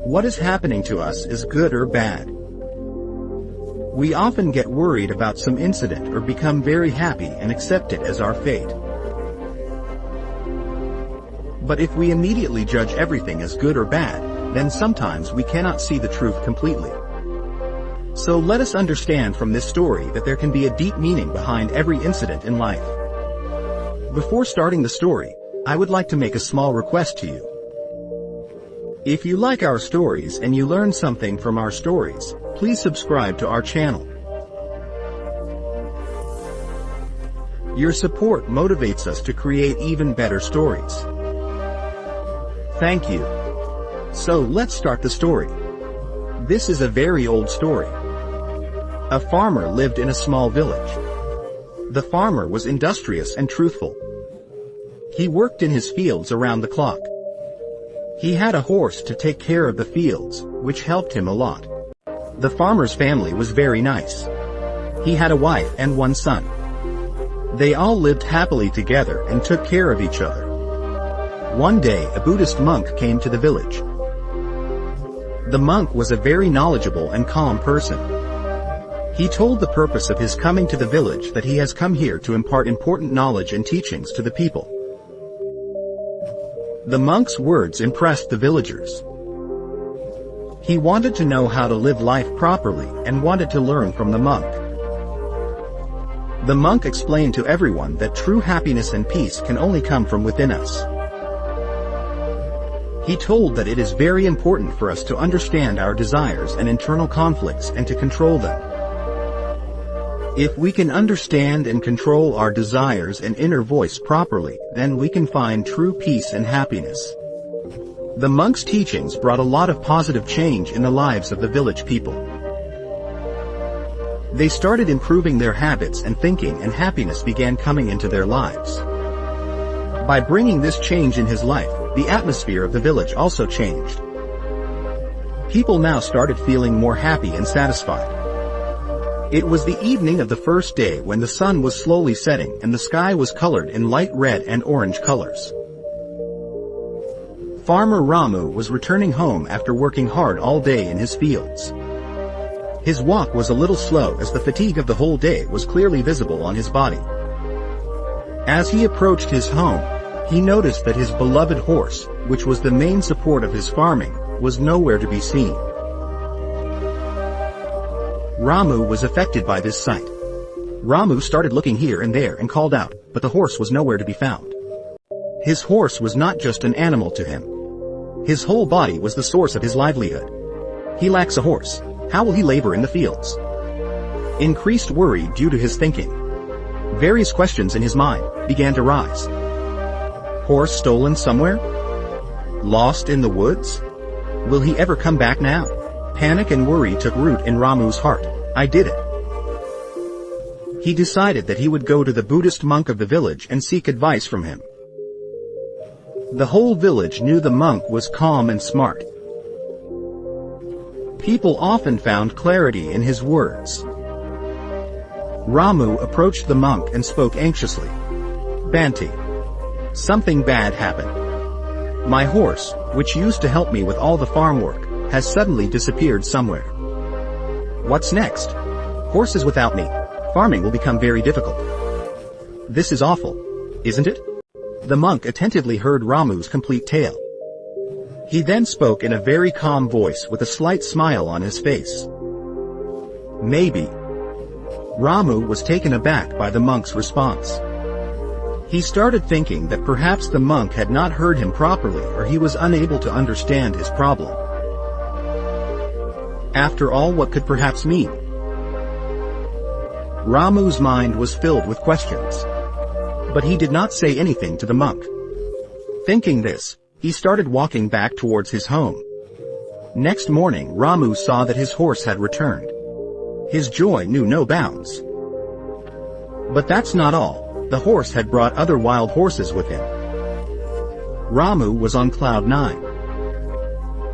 What is happening to us is good or bad. We often get worried about some incident or become very happy and accept it as our fate. But if we immediately judge everything as good or bad, then sometimes we cannot see the truth completely. So let us understand from this story that there can be a deep meaning behind every incident in life. Before starting the story, I would like to make a small request to you. If you like our stories and you learn something from our stories, please subscribe to our channel. Your support motivates us to create even better stories. Thank you. So let's start the story. This is a very old story. A farmer lived in a small village. The farmer was industrious and truthful. He worked in his fields around the clock. He had a horse to take care of the fields, which helped him a lot. The farmer's family was very nice. He had a wife and one son. They all lived happily together and took care of each other. One day, a Buddhist monk came to the village. The monk was a very knowledgeable and calm person. He told the purpose of his coming to the village, that he has come here to impart important knowledge and teachings to the people. The monk's words impressed the villagers. He wanted to know how to live life properly and wanted to learn from the monk. The monk explained to everyone that true happiness and peace can only come from within us. He told that it is very important for us to understand our desires and internal conflicts and to control them. If we can understand and control our desires and inner voice properly, then we can find true peace and happiness. The monk's teachings brought a lot of positive change in the lives of the village people. They started improving their habits and thinking, and happiness began coming into their lives. By bringing this change in his life, the atmosphere of the village also changed. People now started feeling more happy and satisfied. It was the evening of the first day when the sun was slowly setting and the sky was colored in light red and orange colors. Farmer Ramu was returning home after working hard all day in his fields. His walk was a little slow as the fatigue of the whole day was clearly visible on his body. As he approached his home, he noticed that his beloved horse, which was the main support of his farming, was nowhere to be seen. Ramu was affected by this sight. Ramu started looking here and there and called out, but the horse was nowhere to be found. His horse was not just an animal to him. His whole body was the source of his livelihood. He lacks a horse. How will he labor in the fields? Increased worry due to his thinking. Various questions in his mind began to rise. Horse stolen somewhere? Lost in the woods? Will he ever come back now? Panic and worry took root in Ramu's heart. I did it. He decided that he would go to the Buddhist monk of the village and seek advice from him. The whole village knew the monk was calm and smart. People often found clarity in his words. Ramu approached the monk and spoke anxiously. Bhante, something bad happened. My horse, which used to help me with all the farm work, has suddenly disappeared somewhere. What's next? Horses without me. Farming will become very difficult. This is awful, isn't it? The monk attentively heard Ramu's complete tale. He then spoke in a very calm voice with a slight smile on his face. Maybe. Ramu was taken aback by the monk's response. He started thinking that perhaps the monk had not heard him properly, or he was unable to understand his problem. After all, what could perhaps mean? Ramu's mind was filled with questions. But he did not say anything to the monk. Thinking this, he started walking back towards his home. Next morning, Ramu saw that his horse had returned. His joy knew no bounds. But that's not all. The horse had brought other wild horses with him. Ramu was on cloud 9.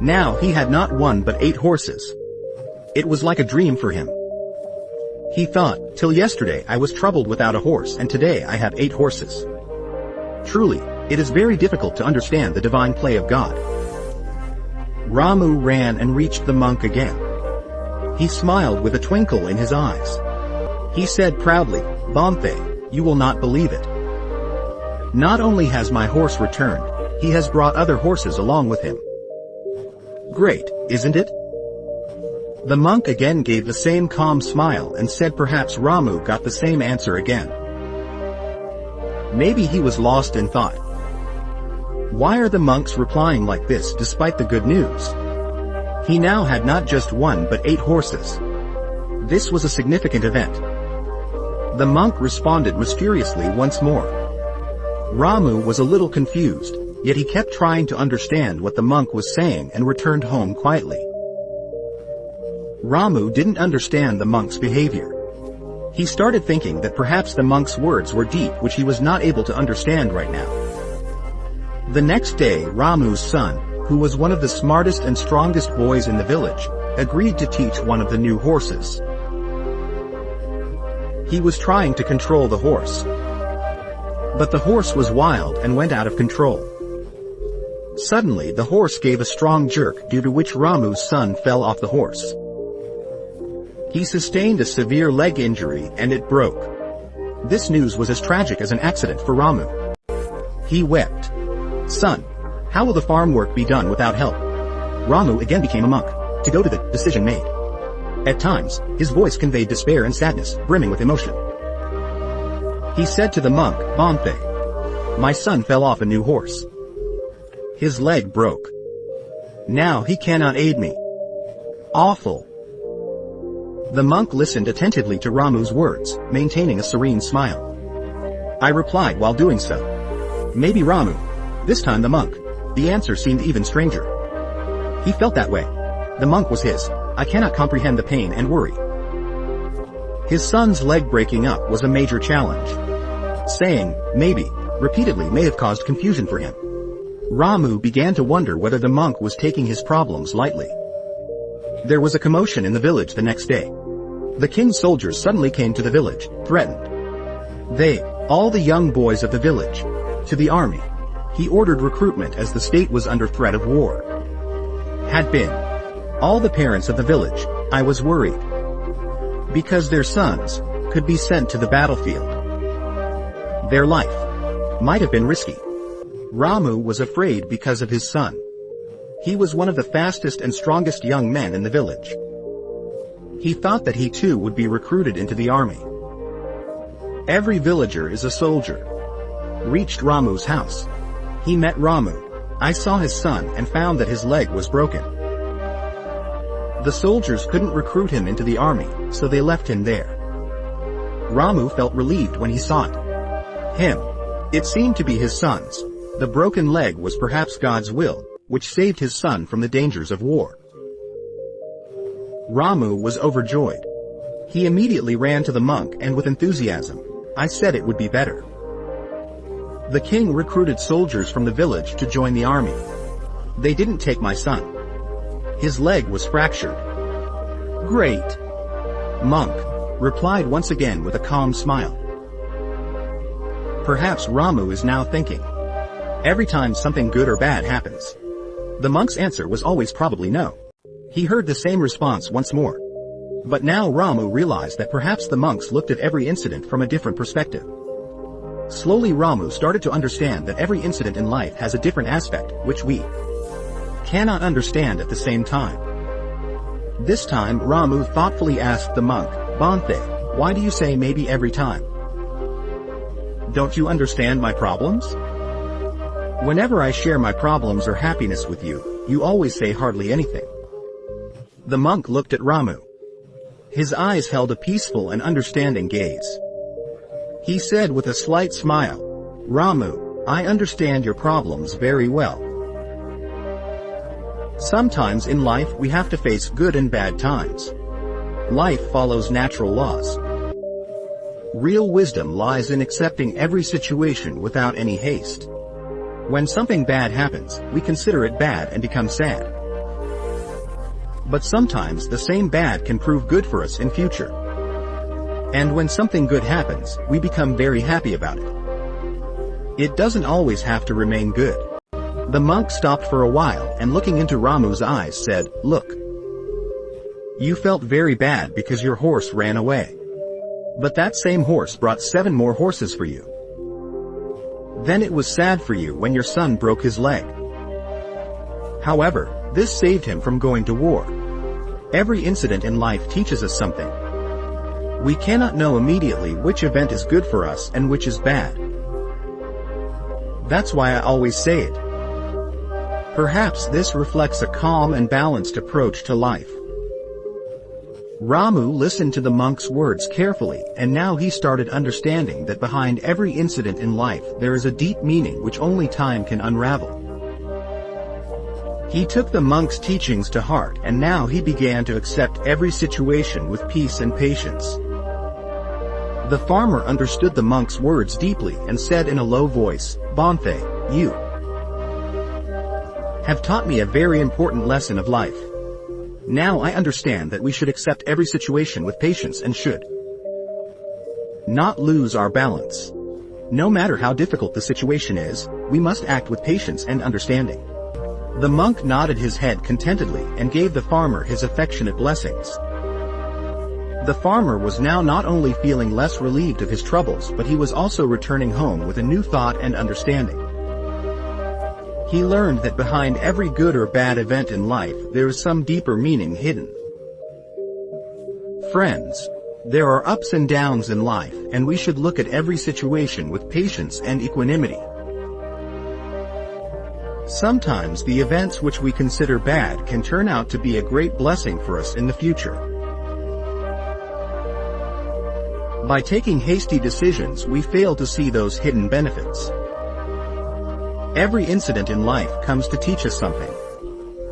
Now he had not one but 8 horses. It was like a dream for him. He thought, till yesterday I was troubled without a horse, and today I have 8 horses. Truly, it is very difficult to understand the divine play of God. Ramu ran and reached the monk again. He smiled with a twinkle in his eyes. He said proudly, "Bhante, you will not believe it. Not only has my horse returned, he has brought other horses along with him." "Great, isn't it?" The monk again gave the same calm smile and said perhaps Ramu got the same answer again. Maybe he was lost in thought. Why are the monks replying like this despite the good news? He now had not just one but 8 horses. This was a significant event. The monk responded mysteriously once more. Ramu was a little confused, yet he kept trying to understand what the monk was saying and returned home quietly. Ramu didn't understand the monk's behavior. He started thinking that perhaps the monk's words were deep which he was not able to understand right now. The next day Ramu's son, who was one of the smartest and strongest boys in the village, agreed to teach one of the new horses. He was trying to control the horse. But the horse was wild and went out of control. Suddenly the horse gave a strong jerk due to which Ramu's son fell off the horse. He sustained a severe leg injury and it broke. This news was as tragic as an accident for Ramu. He wept. "Son, how will the farm work be done without help?" Ramu again became a monk, to go to the decision made. At times, his voice conveyed despair and sadness, brimming with emotion. He said to the monk, "Bhante, my son fell off a new horse. His leg broke. Now he cannot aid me. Awful." The monk listened attentively to Ramu's words, maintaining a serene smile. I replied while doing so, "Maybe Ramu." This time the monk. The answer seemed even stranger. He felt that way. The monk was his. I cannot comprehend the pain and worry. His son's leg breaking up was a major challenge. Saying, "maybe," repeatedly may have caused confusion for him. Ramu began to wonder whether the monk was taking his problems lightly. There was a commotion in the village the next day. The king's soldiers suddenly came to the village, threatened. All the young boys of the village, to the army. He ordered recruitment as the state was under threat of war. Had been. All the parents of the village, I was worried. Because their sons could be sent to the battlefield. Their life might have been risky. Ramu was afraid because of his son. He was one of the fastest and strongest young men in the village. He thought that he too would be recruited into the army. Every villager is a soldier. Reached Ramu's house. He met Ramu. I saw his son and found that his leg was broken. The soldiers couldn't recruit him into the army, so they left him there. Ramu felt relieved when he saw it. It seemed to be his son's. The broken leg was perhaps God's will, which saved his son from the dangers of war. Ramu was overjoyed. He immediately ran to the monk and with enthusiasm, I said it would be better. The king recruited soldiers from the village to join the army. They didn't take my son. His leg was fractured. Great. Monk replied once again with a calm smile. Perhaps Ramu is now thinking. Every time something good or bad happens. The monk's answer was always probably no. He heard the same response once more. But now Ramu realized that perhaps the monks looked at every incident from a different perspective. Slowly Ramu started to understand that every incident in life has a different aspect, which we cannot understand at the same time. This time Ramu thoughtfully asked the monk, Bhante, why do you say maybe every time? Don't you understand my problems? Whenever I share my problems or happiness with you, you always say hardly anything. The monk looked at Ramu. His eyes held a peaceful and understanding gaze. He said with a slight smile, Ramu, I understand your problems very well. Sometimes in life we have to face good and bad times. Life follows natural laws. Real wisdom lies in accepting every situation without any haste. When something bad happens, we consider it bad and become sad. But sometimes the same bad can prove good for us in future. And when something good happens, we become very happy about it. It doesn't always have to remain good. The monk stopped for a while and looking into Ramu's eyes said, "Look. You felt very bad because your horse ran away. But that same horse brought 7 more horses for you. Then it was sad for you when your son broke his leg. However, this saved him from going to war. Every incident in life teaches us something. We cannot know immediately which event is good for us and which is bad. That's why I always say it. Perhaps this reflects a calm and balanced approach to life." Ramu listened to the monk's words carefully, and now he started understanding that behind every incident in life there is a deep meaning which only time can unravel. He took the monk's teachings to heart, and now he began to accept every situation with peace and patience. The farmer understood the monk's words deeply and said in a low voice, "Bhante, you have taught me a very important lesson of life. Now I understand that we should accept every situation with patience and should not lose our balance. No matter how difficult the situation is, we must act with patience and understanding." The monk nodded his head contentedly and gave the farmer his affectionate blessings. The farmer was now not only feeling less relieved of his troubles, but he was also returning home with a new thought and understanding. He learned that behind every good or bad event in life there is some deeper meaning hidden. Friends, there are ups and downs in life, and we should look at every situation with patience and equanimity. Sometimes the events which we consider bad can turn out to be a great blessing for us in the future. By taking hasty decisions, we fail to see those hidden benefits. Every incident in life comes to teach us something,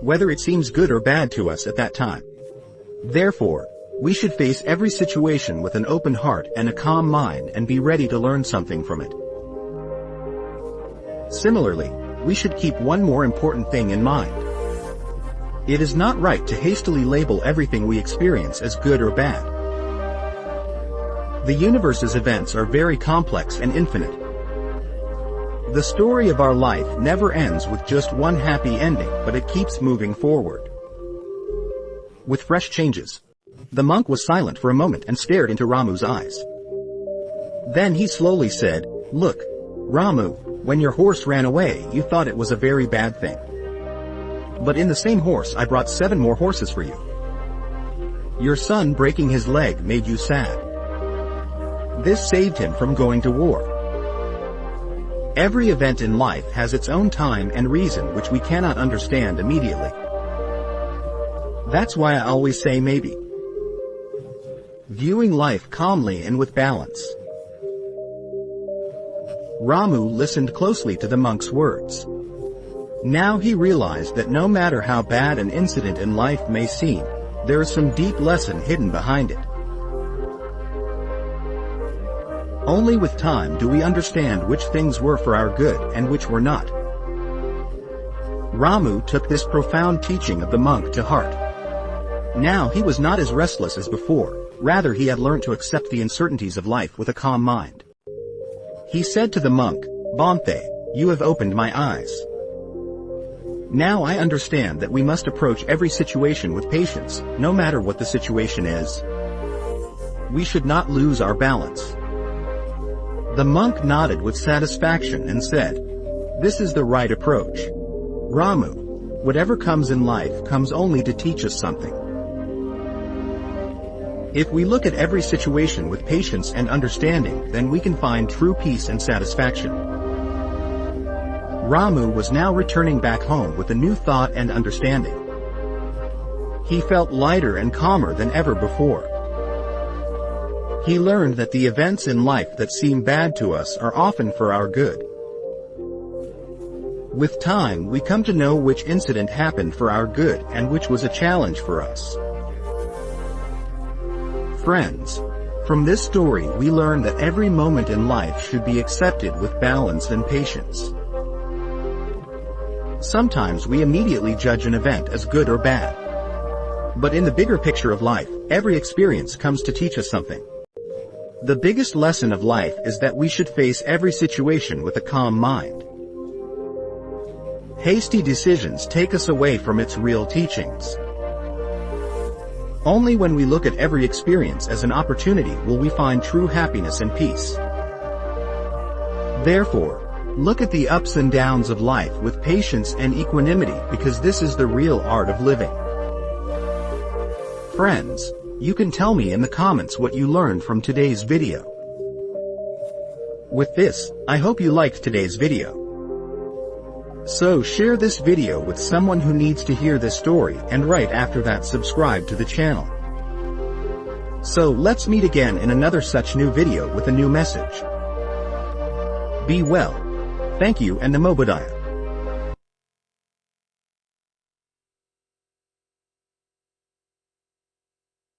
whether it seems good or bad to us at that time. Therefore, we should face every situation with an open heart and a calm mind and be ready to learn something from it. Similarly, we should keep one more important thing in mind. It is not right to hastily label everything we experience as good or bad. The universe's events are very complex and infinite. The story of our life never ends with just one happy ending, but it keeps moving forward with fresh changes. The monk was silent for a moment and stared into Ramu's eyes. Then he slowly said, "Look, Ramu, when your horse ran away, you thought it was a very bad thing. But in the same horse I brought 7 more horses for you. Your son breaking his leg made you sad. This saved him from going to war. Every event in life has its own time and reason which we cannot understand immediately. That's why I always say maybe. Viewing life calmly and with balance." Ramu listened closely to the monk's words. Now he realized that no matter how bad an incident in life may seem, there is some deep lesson hidden behind it. Only with time do we understand which things were for our good and which were not. Ramu took this profound teaching of the monk to heart. Now he was not as restless as before, rather he had learned to accept the uncertainties of life with a calm mind. He said to the monk, "Bhante, you have opened my eyes. Now I understand that we must approach every situation with patience, no matter what the situation is. We should not lose our balance." The monk nodded with satisfaction and said, "This is the right approach. Ramu, whatever comes in life comes only to teach us something. If we look at every situation with patience and understanding, then we can find true peace and satisfaction." Ramu was now returning back home with a new thought and understanding. He felt lighter and calmer than ever before. He learned that the events in life that seem bad to us are often for our good. With time, we come to know which incident happened for our good and which was a challenge for us. Friends, from this story we learn that every moment in life should be accepted with balance and patience. Sometimes we immediately judge an event as good or bad. But in the bigger picture of life, every experience comes to teach us something. The biggest lesson of life is that we should face every situation with a calm mind. Hasty decisions take us away from its real teachings. Only when we look at every experience as an opportunity will we find true happiness and peace. Therefore, look at the ups and downs of life with patience and equanimity, because this is the real art of living. Friends, you can tell me in the comments what you learned from today's video. With this, I hope you liked today's video. So share this video with someone who needs to hear this story, and right after that subscribe to the channel. So let's meet again in another such new video with a new message. Be well. Thank you and Namo Buddhaya.